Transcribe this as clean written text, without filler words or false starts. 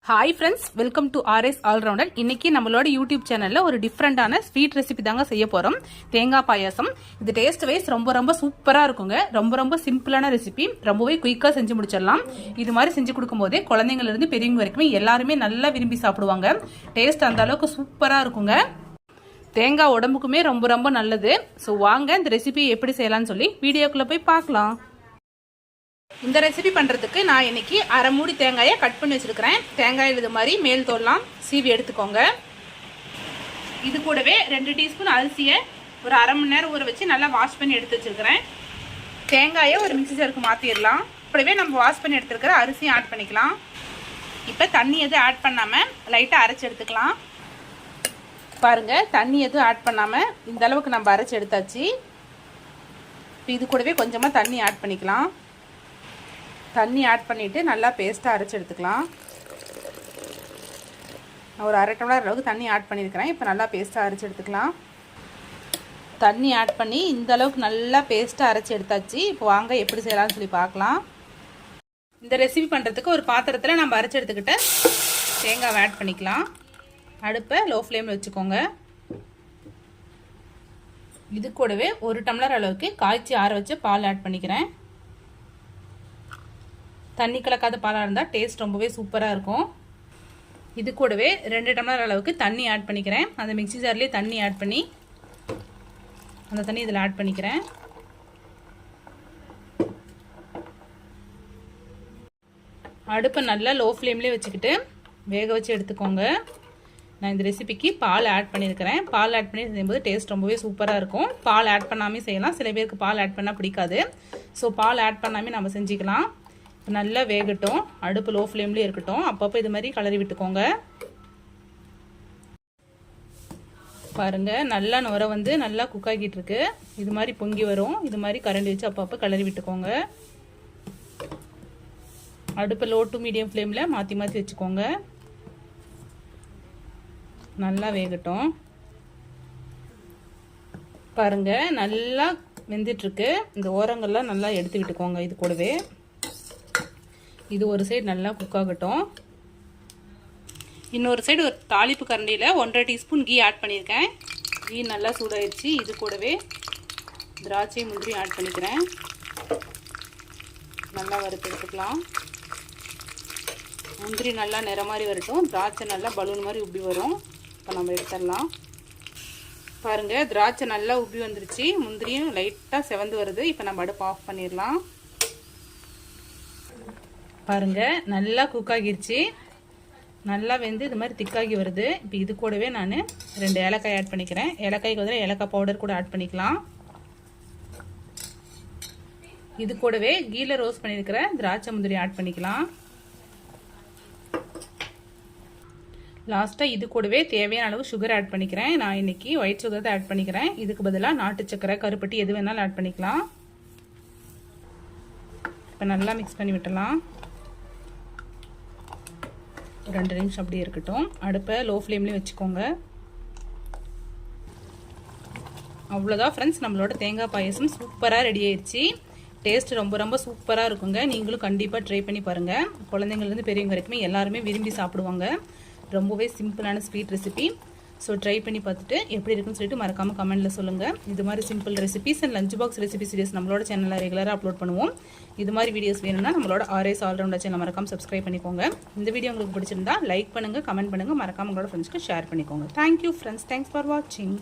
Hi friends, welcome to RS allrounder. இன்னைக்கு நம்மளோட YouTube சேனல்ல ஒரு டிஃப்ரெண்டான ஸ்வீட் ரெசிபி தாங்க செய்ய போறோம். தேங்காய் பாயாசம். இது டேஸ்ட் வைஸ் ரொம்ப சூப்பரா இருக்குங்க. ரொம்ப சிம்பிளான ரெசிபி, ரொம்பவே குயிக்கா செஞ்சு முடிச்சிடலாம். இது மாதிரி செஞ்சு கொடுக்கும் போதே குழந்தைங்கள்ல இருந்து பெரியவங்க வரைக்குமே எல்லாருமே நல்லா விரும்பி சாப்பிடுவாங்க. டேஸ்ட் அந்த அளவுக்கு சூப்பரா இருக்குங்க. தேங்காய் உடம்புக்குமே ரொம்ப நல்லது. ஸோ வாங்க இந்த ரெசிபி எப்படி செய்யலாம்னு சொல்லி வீடியோக்குள்ள போய் பார்க்கலாம். இந்த ரெசிபி பண்ணுறதுக்கு நான் இன்னைக்கு அரை மூடி தேங்காயை கட் பண்ணி வச்சுருக்கிறேன். தேங்காயில் இது மாதிரி மேல் தோல்லாம் சீவி எடுத்துக்கோங்க. இது கூடவே 2 டீஸ்பூன் அரிசியை ஒரு அரை மணி நேரம் ஊற வச்சு நல்லா வாஷ் பண்ணி எடுத்து வச்சுருக்கிறேன். தேங்காயை ஒரு மிக்ஸி ஜாருக்கு மாற்றிடலாம். அப்படியே நம்ம வாஷ் பண்ணி எடுத்துருக்கிற அரிசியும் ஆட் பண்ணிக்கலாம். இப்போ தண்ணி எதுவும் ஆட் பண்ணாமல் லைட்டாக அரைச்சி எடுத்துக்கலாம். பாருங்கள், தண்ணி எதுவும் ஆட் பண்ணாமல் இந்த அளவுக்கு நம்ம அரைச்சி எடுத்தாச்சு. இப்போ இது கூடவே கொஞ்சமாக தண்ணி ஆட் பண்ணிக்கலாம். தண்ணி ஆட் பண்ணிவிட்டு நல்லா பேஸ்ட்டாக அரைச்சி எடுத்துக்கலாம். நான் ஒரு அரை டம்ளர் அளவுக்கு தண்ணி ஆட் பண்ணியிருக்கிறேன். இப்போ நல்லா பேஸ்ட்டாக அரைச்சி எடுத்துக்கலாம். தண்ணி ஆட் பண்ணி இந்த அளவுக்கு நல்லா பேஸ்ட்டாக அரைச்சி எடுத்தாச்சு. இப்போ வாங்க எப்படி செய்யலாம்னு சொல்லி பார்க்கலாம். இந்த ரெசிபி பண்ணுறதுக்கு ஒரு பாத்திரத்தில் நம்ம அரைச்சி எடுத்துக்கிட்டு தேங்காவை ஆட் பண்ணிக்கலாம். அடுப்பை லோ ஃப்ளேமில் வச்சுக்கோங்க. இது கூடவே 1 டம்ளர் அளவுக்கு காய்ச்சி ஆற வச்சு பால் ஆட் பண்ணிக்கிறேன். தண்ணி கலக்காத பாலாக இருந்தால் டேஸ்ட் ரொம்பவே சூப்பராக இருக்கும். இது கூடவே 2 டம்ளர் அளவுக்கு தண்ணி ஆட் பண்ணிக்கிறேன். அந்த மிக்ஸி ஜார்லேயே தண்ணி ஆட் பண்ணி அந்த தண்ணி இதில் ஆட் பண்ணிக்கிறேன். அடுப்பை நல்லா லோ ஃப்ளேம்லேயே வச்சுக்கிட்டு வேக வச்சு எடுத்துக்கோங்க. நான் இந்த ரெசிபிக்கு பால் ஆட் பண்ணியிருக்கிறேன். பால் ஆட் பண்ணி செய்யும்போது டேஸ்ட் ரொம்பவே சூப்பராக இருக்கும். பால் ஆட் பண்ணாமல் செய்யலாம். சில பேருக்கு பால் ஆட் பண்ணால் பிடிக்காது. ஸோ பால் ஆட் பண்ணாமல் நம்ம செஞ்சுக்கலாம். நல்லா வேகட்டும். அடுப்பு லோ ஃப்ளேம்லேயே இருக்கட்டும். அப்பப்போ இது மாதிரி கலரி விட்டுக்கோங்க. பாருங்கள், நல்லா நுர வந்து நல்லா குக் ஆகிட்டு இருக்கு. இது மாதிரி பொங்கி வரும். இது மாதிரி கரண்டி வச்சு அப்பப்போ கலரி விட்டுக்கோங்க. அடுப்பு லோ டு மீடியம் ஃப்ளேமில் மாற்றி வச்சுக்கோங்க. நல்லா வேகட்டும். பாருங்கள், நல்லா வெந்துட்டுருக்கு. இந்த ஓரங்கள்லாம் நல்லா எடுத்து விட்டுக்கோங்க. இது கூடவே இது ஒரு சைடு நல்லா குக் ஆகட்டும். இன்னொரு சைடு ஒரு தாளிப்பு கரண்டியில் 1.5 டீஸ்பூன் கீ ஆட் பண்ணியிருக்கேன். கீ நல்லா சூடாயிடுச்சு. இது கூடவே திராட்சை முந்திரி ஆட் பண்ணிக்கிறேன். நல்லா வறுத்து எடுத்துக்கலாம். முந்திரி நல்லா நிற மாதிரி வரட்டும். திராட்சை நல்லா பலூன் மாதிரி உப்பி வரும். இப்போ நம்ம எடுத்துடலாம். பாருங்கள், திராட்சை நல்லா உப்பி வந்துருச்சு. முந்திரியும் லைட்டாக செவந்து வருது. இப்போ நம்ம அடுப்பு ஆஃப் பண்ணிடலாம். பாருங்கள், நல்லா குக் ஆகிருச்சு. நல்லா வெந்து இது மாதிரி திக்காகி வருது. இப்போ இது கூடவே நான் 2 ஏலக்காய் ஆட் பண்ணிக்கிறேன். ஏலக்காய்க்கு வந்து ஏலக்காய் பவுடர் கூட ஆட் பண்ணிக்கலாம். இது கூடவே கீழே ரோஸ்ட் பண்ணியிருக்கிற திராட்சை முந்திரி ஆட் பண்ணிக்கலாம். லாஸ்ட்டாக இது கூடவே தேவையான அளவு சுகர் ஆட் பண்ணிக்கிறேன். நான் இன்னைக்கு ஒயிட் சுகர் தான் ஆட் பண்ணிக்கிறேன். இதுக்கு பதிலாக நாட்டு சக்கரை, கருப்பட்டி எது வேணாலும் ஆட் பண்ணிக்கலாம். இப்போ நல்லா மிக்ஸ் பண்ணி விட்டலாம். 2 நிமிஷம் அப்படியே இருக்கட்டும். அடுப்பை லோ ஃப்ளேம்லேயே வச்சுக்கோங்க. அவ்வளோதான் ஃப்ரெண்ட்ஸ், நம்மளோட தேங்காய் பாயசம் சூப்பராக ரெடி ஆயிடுச்சு. டேஸ்ட் ரொம்ப சூப்பராக இருக்குங்க. நீங்களும் கண்டிப்பாக ட்ரை பண்ணி பாருங்கள். குழந்தைங்கள்லேருந்து பெரியவங்க வரைக்குமே எல்லாருமே விரும்பி சாப்பிடுவாங்க. ரொம்பவே சிம்பிளான ஸ்வீட் ரெசிபி. ஸோ ட்ரை பண்ணி பார்த்துட்டு எப்படி இருக்குன்னு சொல்லிட்டு மறக்காமல் கமெண்ட்டில் சொல்லுங்கள். இது மாதிரி simple recipes and lunch box recipe series நம்மளோட சேனலில் ரெகுலராக அப்லோட் பண்ணுவோம். இது மாதிரி வீடியோஸ் வேணும்னா நம்மளோட ஆர்எஸ் ஆல்ரவுண்டர் சேனல் மறக்காமல் சப்ஸ்கிரைப் பண்ணிக்கோங்க. இந்த வீடியோ உங்களுக்கு பிடிச்சிருந்தா லைக் பண்ணுங்கள், கமெண்ட் பண்ணுங்கள், மறக்காமல் உங்களோட ஃப்ரெண்ட்ஸ்க்கு ஷேர் பண்ணிக்கோங்க. Thank you friends. தேங்க்ஸ் ஃபார் வாட்சிங்.